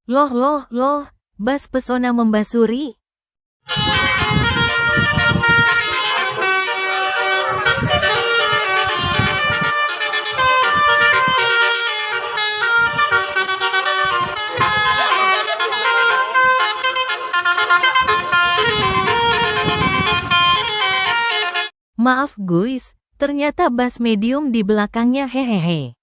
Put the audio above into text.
Loh, bas pesona membasuri. Maaf guys, ternyata bas medium di belakangnya hehehe.